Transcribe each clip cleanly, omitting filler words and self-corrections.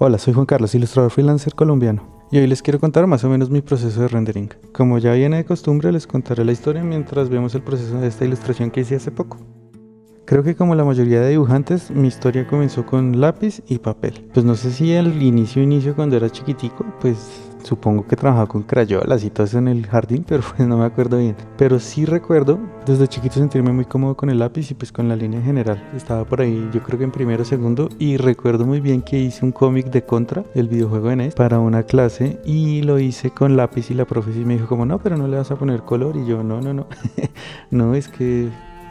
Hola, soy Juan Carlos, ilustrador freelancer colombiano, y hoy les quiero contar más o menos mi proceso de rendering. Como ya viene de costumbre, les contaré la historia mientras vemos el proceso de esta ilustración que hice hace poco. Creo que como la mayoría de dibujantes, mi historia comenzó con lápiz y papel. Pues no sé si al inicio cuando era chiquitico, pues supongo que trabajaba con crayolas y todo eso en el jardín, pero pues no me acuerdo bien. Pero sí recuerdo desde chiquito sentirme muy cómodo con el lápiz y pues con la línea en general. Estaba por ahí, yo creo que en primero o segundo, y recuerdo muy bien que hice un cómic de Contra, el videojuego de NES, para una clase y lo hice con lápiz y la profe sí me dijo como no, pero no le vas a poner color y yo no, no, es que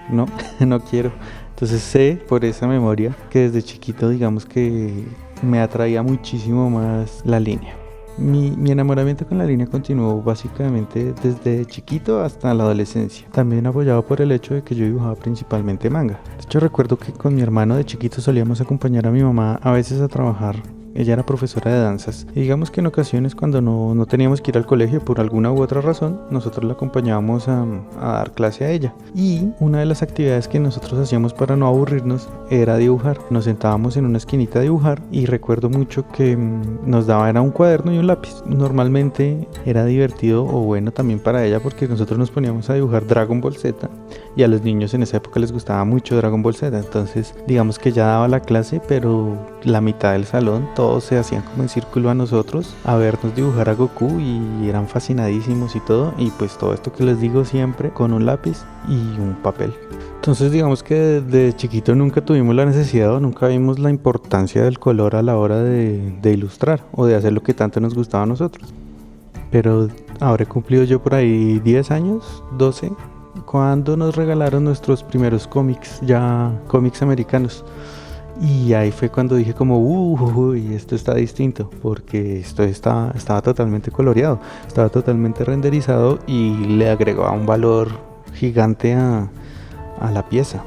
no, no quiero. Entonces sé por esa memoria que desde chiquito digamos que me atraía muchísimo más la línea. Mi enamoramiento con la línea continuó básicamente desde chiquito hasta la adolescencia, también apoyado por el hecho de que yo dibujaba principalmente manga. De hecho recuerdo que con mi hermano de chiquito solíamos acompañar a mi mamá a veces a trabajar. Ella era profesora de danzas y digamos que en ocasiones cuando no teníamos que ir al colegio por alguna u otra razón, nosotros la acompañábamos a dar clase a ella. Y una de las actividades que nosotros hacíamos para no aburrirnos era dibujar. Nos sentábamos en una esquinita a dibujar y recuerdo mucho que nos daba era un cuaderno y un lápiz. Normalmente era divertido o bueno también para ella porque nosotros nos poníamos a dibujar Dragon Ball Z y a los niños en esa época les gustaba mucho Dragon Ball Z. Entonces digamos que ya daba la clase, pero la mitad del salón todos se hacían como en círculo a nosotros a vernos dibujar a Goku y eran fascinadísimos y todo, y pues todo esto que les digo siempre con un lápiz y un papel. Entonces digamos que desde chiquito nunca tuvimos la necesidad o nunca vimos la importancia del color a la hora de ilustrar o de hacer lo que tanto nos gustaba a nosotros. Pero ahora he cumplido yo por ahí 10 años, 12, cuando nos regalaron nuestros primeros cómics, ya cómics americanos. Y ahí fue cuando dije como, uy, esto está distinto, porque esto estaba totalmente coloreado, estaba totalmente renderizado y le agregaba un valor gigante a la pieza.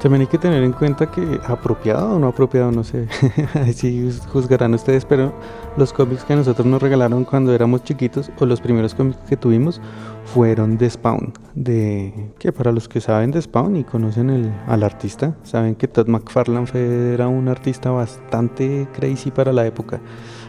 También hay que tener en cuenta que apropiado o no apropiado, no sé, así juzgarán ustedes, pero los cómics que a nosotros nos regalaron cuando éramos chiquitos, o los primeros cómics que tuvimos, fueron de Spawn, que para los que saben de Spawn y conocen al artista, saben que Todd McFarlane era un artista bastante crazy para la época.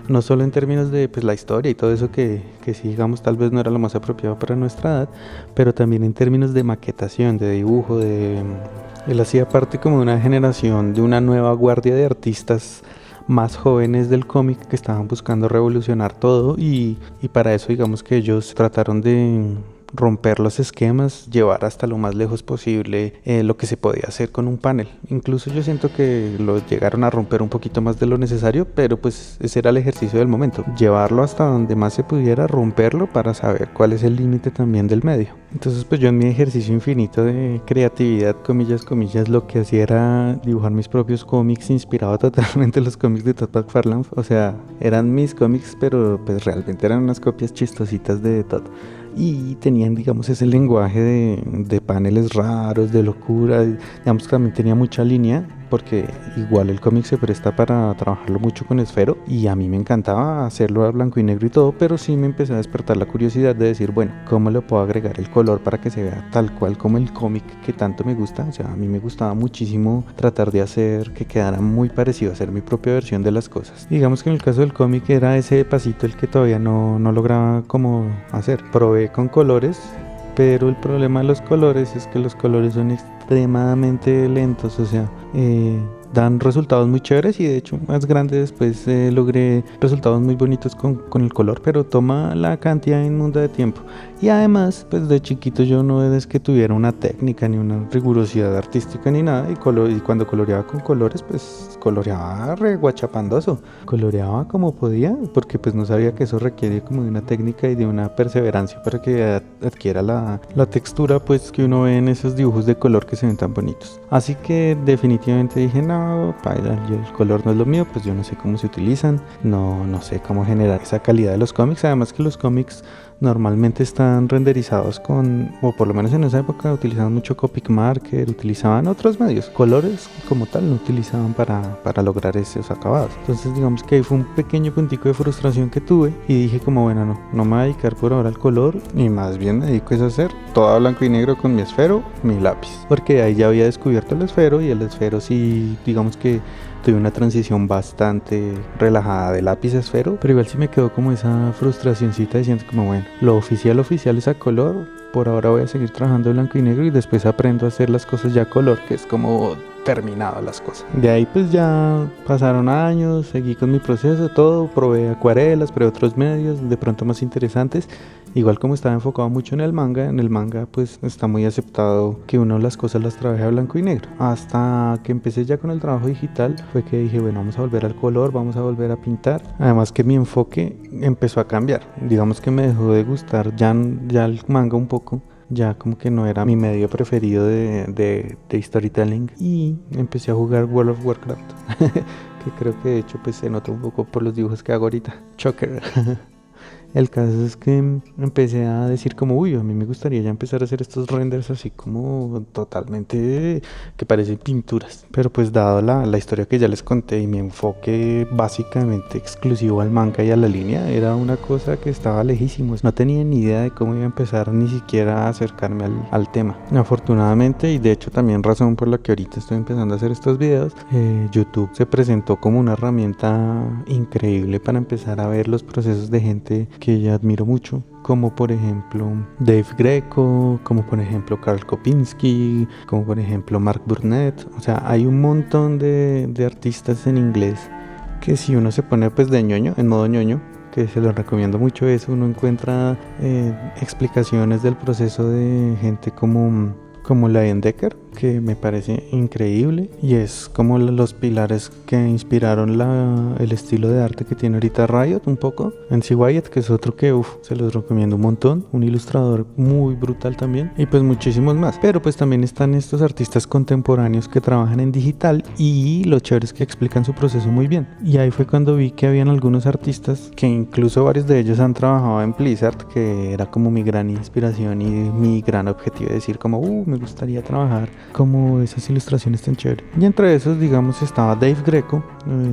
No solo en términos de pues, la historia y todo eso que sí, digamos, tal vez no era lo más apropiado para nuestra edad, pero también en términos de maquetación, de dibujo, él hacía parte como de una generación, de una nueva guardia de artistas más jóvenes del cómic que estaban buscando revolucionar todo y para eso digamos que ellos trataron de romper los esquemas, llevar hasta lo más lejos posible lo que se podía hacer con un panel. Incluso yo siento que lo llegaron a romper un poquito más de lo necesario, pero pues ese era el ejercicio del momento, llevarlo hasta donde más se pudiera, romperlo para saber cuál es el límite también del medio. Entonces pues yo en mi ejercicio infinito de creatividad, comillas, lo que hacía era dibujar mis propios cómics, inspirado totalmente en los cómics de Todd McFarlane. O sea, eran mis cómics, pero pues realmente eran unas copias chistositas de Todd. Y tenían, digamos, ese lenguaje de paneles raros, de locura, digamos que también tenía mucha línea, porque igual el cómic se presta para trabajarlo mucho con esfero, y a mí me encantaba hacerlo a blanco y negro y todo, pero sí me empezó a despertar la curiosidad de decir, bueno, ¿cómo le puedo agregar el color para que se vea tal cual como el cómic que tanto me gusta? O sea, a mí me gustaba muchísimo tratar de hacer que quedara muy parecido, hacer mi propia versión de las cosas. Digamos que en el caso del cómic era ese pasito el que todavía no lograba como hacer. Probé con colores, pero el problema de los colores es que los colores son extremadamente lentos, o sea, dan resultados muy chéveres y de hecho más grandes después logré resultados muy bonitos con el color, pero toma la cantidad inmunda de tiempo. Y además pues de chiquito yo no es que tuviera una técnica ni una rigurosidad artística ni nada, y cuando coloreaba con colores pues coloreaba re guachapandoso, coloreaba como podía, porque pues no sabía que eso requiere como de una técnica y de una perseverancia para que adquiera la textura pues que uno ve en esos dibujos de color que se ven tan bonitos. Así que definitivamente dije no, paila, el color no es lo mío, pues yo no sé cómo se utilizan, no sé cómo generar esa calidad de los cómics, además que los cómics normalmente están renderizados o por lo menos en esa época utilizaban mucho Copic Marker, utilizaban otros medios, colores como tal no utilizaban para lograr esos acabados. Entonces digamos que ahí fue un pequeño puntico de frustración que tuve y dije como bueno, no me voy a dedicar por ahora al color y más bien me dedico a hacer todo a blanco y negro con mi esfero, mi lápiz, porque ahí ya había descubierto el esfero y el esfero sí digamos que tuve una transición bastante relajada de lápiz a esfero, pero igual sí me quedó como esa frustracioncita diciendo como bueno, lo oficial es a color, por ahora voy a seguir trabajando blanco y negro y después aprendo a hacer las cosas ya a color, que es como terminado las cosas. De ahí pues ya pasaron años, seguí con mi proceso, todo, probé acuarelas, probé otros medios de pronto más interesantes. Igual como estaba enfocado mucho en el manga pues está muy aceptado que uno las cosas las trabaje a blanco y negro. Hasta que empecé ya con el trabajo digital fue que dije, bueno, vamos a volver al color, vamos a volver a pintar. Además que mi enfoque empezó a cambiar. Digamos que me dejó de gustar ya el manga un poco. Ya como que no era mi medio preferido de storytelling y empecé a jugar World of Warcraft. Que creo que de hecho pues se nota un poco por los dibujos que hago ahorita. Choker. El caso es que empecé a decir como, uy, a mí me gustaría ya empezar a hacer estos renders así como totalmente que parecen pinturas. Pero pues dado la historia que ya les conté y mi enfoque básicamente exclusivo al manga y a la línea, era una cosa que estaba lejísimos. No tenía ni idea de cómo iba a empezar ni siquiera a acercarme al tema. Afortunadamente, y de hecho también razón por la que ahorita estoy empezando a hacer estos videos, YouTube se presentó como una herramienta increíble para empezar a ver los procesos de gente que ya admiro mucho, como por ejemplo Dave Greco, como por ejemplo Karl Kopinski, como por ejemplo Mark Burnett. O sea, hay un montón de artistas en inglés que si uno se pone pues de ñoño, en modo ñoño, que se lo recomiendo mucho, eso uno encuentra explicaciones del proceso de gente como Lion Decker, que me parece increíble y es como los pilares que inspiraron el estilo de arte que tiene ahorita Riot un poco. NC Wyatt, que es otro que se los recomiendo un montón, un ilustrador muy brutal también, y pues muchísimos más. Pero pues también están estos artistas contemporáneos que trabajan en digital y lo chévere es que explican su proceso muy bien. Y ahí fue cuando vi que habían algunos artistas que incluso varios de ellos han trabajado en Blizzard, que era como mi gran inspiración y mi gran objetivo de decir como me gustaría trabajar como esas ilustraciones tan chéveres. Y entre esos, digamos, estaba Dave Greco,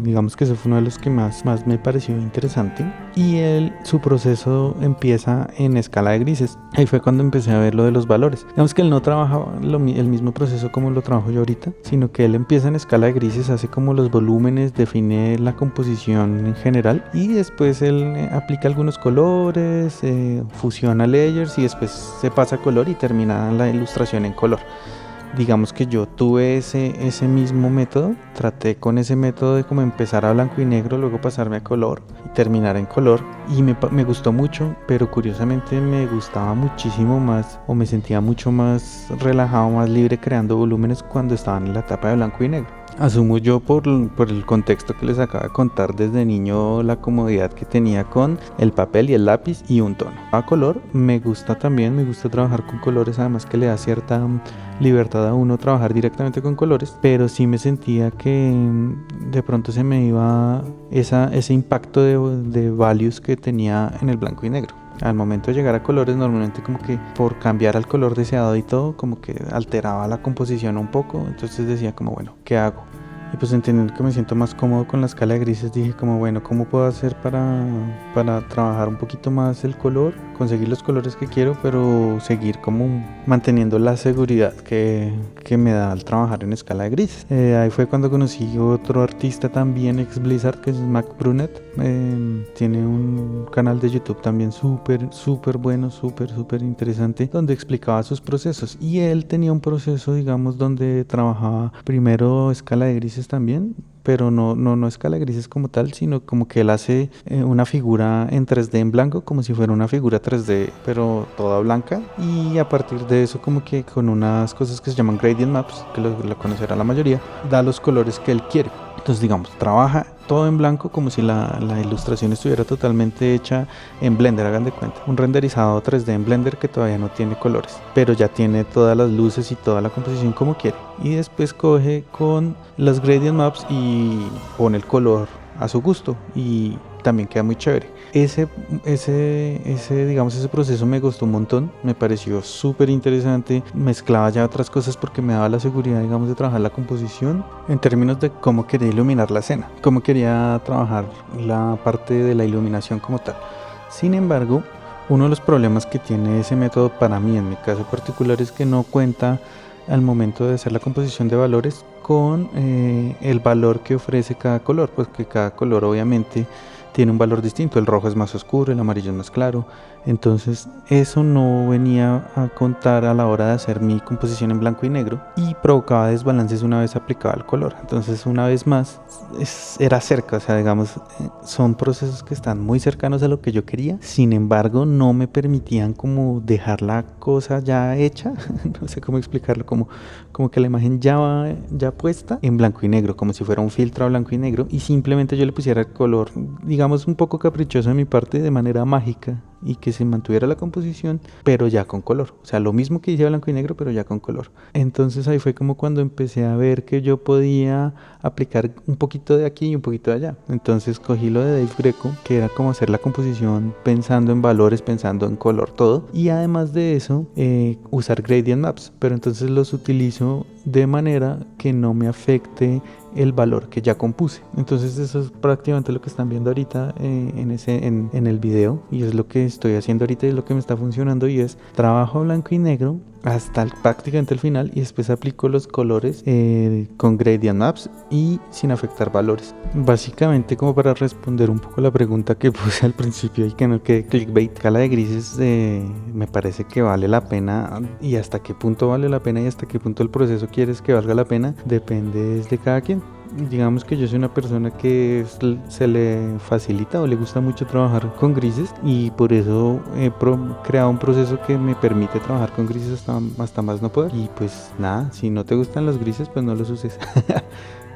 digamos que ese fue uno de los que más me pareció interesante. Y su proceso empieza en escala de grises. Ahí fue cuando empecé a ver lo de los valores. Digamos que él no trabaja el mismo proceso como lo trabajo yo ahorita, sino que él empieza en escala de grises, hace como los volúmenes, define la composición en general y después él aplica algunos colores, fusiona layers y después se pasa a color y termina la ilustración en color. Digamos que yo tuve ese mismo método, traté con ese método de como empezar a blanco y negro, luego pasarme a color y terminar en color y me gustó mucho, pero curiosamente me gustaba muchísimo más o me sentía mucho más relajado, más libre creando volúmenes cuando estaban en la etapa de blanco y negro. Asumo yo por el contexto que les acabo de contar desde niño, la comodidad que tenía con el papel y el lápiz y un tono. A color me gusta también, me gusta trabajar con colores, además que le da cierta libertad a uno trabajar directamente con colores, pero sí me sentía que de pronto se me iba ese impacto de values que tenía en el blanco y negro. Al momento de llegar a colores, normalmente como que por cambiar al color deseado y todo, como que alteraba la composición un poco. Entonces decía como, bueno, ¿qué hago? Y pues entendiendo que me siento más cómodo con la escala de grises, dije como, bueno, ¿cómo puedo hacer para trabajar un poquito más el color? Conseguir los colores que quiero, pero seguir como manteniendo la seguridad que me da al trabajar en escala de grises. Ahí fue cuando conocí otro artista también ex Blizzard, que es Mark Burnett. Tiene un canal de YouTube también súper bueno, súper interesante, donde explicaba sus procesos. Y él tenía un proceso, digamos, donde trabajaba primero escala de grises también, pero no escala de grises como tal, sino como que él hace una figura en 3D en blanco, como si fuera una figura 3D, pero toda blanca, y a partir de eso como que con unas cosas que se llaman gradient maps, que lo conocerá la mayoría, da los colores que él quiere. Entonces digamos, trabaja todo en blanco como si la ilustración estuviera totalmente hecha en Blender, hagan de cuenta. Un renderizado 3D en Blender que todavía no tiene colores, pero ya tiene todas las luces y toda la composición como quiere. Y después coge con las gradient maps y pone el color a su gusto y también queda muy chévere. Ese proceso me gustó un montón, me pareció súper interesante, mezclaba ya otras cosas porque me daba la seguridad, digamos, de trabajar la composición en términos de cómo quería iluminar la escena, cómo quería trabajar la parte de la iluminación como tal. Sin embargo, uno de los problemas que tiene ese método para mí, en mi caso particular, es que no cuenta al momento de hacer la composición de valores con el valor que ofrece cada color, pues que cada color obviamente tiene un valor distinto. El rojo es más oscuro, el amarillo es más claro. Entonces eso no venía a contar a la hora de hacer mi composición en blanco y negro y provocaba desbalances una vez aplicaba el color. Entonces una vez más era cerca, o sea, digamos, son procesos que están muy cercanos a lo que yo quería. Sin embargo, no me permitían como dejar la cosa ya hecha, no sé cómo explicarlo, como que la imagen ya puesta en blanco y negro, como si fuera un filtro a blanco y negro, y simplemente yo le pusiera el color, digamos, un poco caprichoso de mi parte, de manera mágica, y que se mantuviera la composición, pero ya con color. O sea, lo mismo que hice blanco y negro, pero ya con color. Entonces ahí fue como cuando empecé a ver que yo podía aplicar un poquito de aquí y un poquito de allá. Entonces cogí lo de Dave Greco, que era como hacer la composición pensando en valores, pensando en color, todo. Y además de eso, usar gradient maps. Pero entonces los utilizo de manera que no me afecte el valor que ya compuse. Entonces eso es prácticamente lo que están viendo ahorita en el video, y es lo que estoy haciendo ahorita y es lo que me está funcionando, y es trabajo blanco y negro hasta prácticamente el final y después aplico los colores con gradient maps y sin afectar valores. Básicamente, como para responder un poco la pregunta que puse al principio y que no quede clickbait, escala de grises me parece que vale la pena, y hasta qué punto vale la pena y hasta qué punto el proceso quieres que valga la pena depende de cada quien. Digamos que yo soy una persona que se le facilita o le gusta mucho trabajar con grises, y por eso he creado un proceso que me permite trabajar con grises hasta más no poder. Y pues nada, si no te gustan los grises, pues no los uses.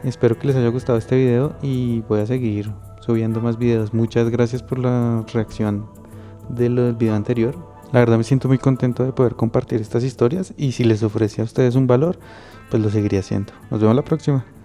Espero que les haya gustado este video y voy a seguir subiendo más videos. Muchas gracias por la reacción del video anterior. La verdad me siento muy contento de poder compartir estas historias, y si les ofrece a ustedes un valor, pues lo seguiré haciendo. Nos vemos la próxima.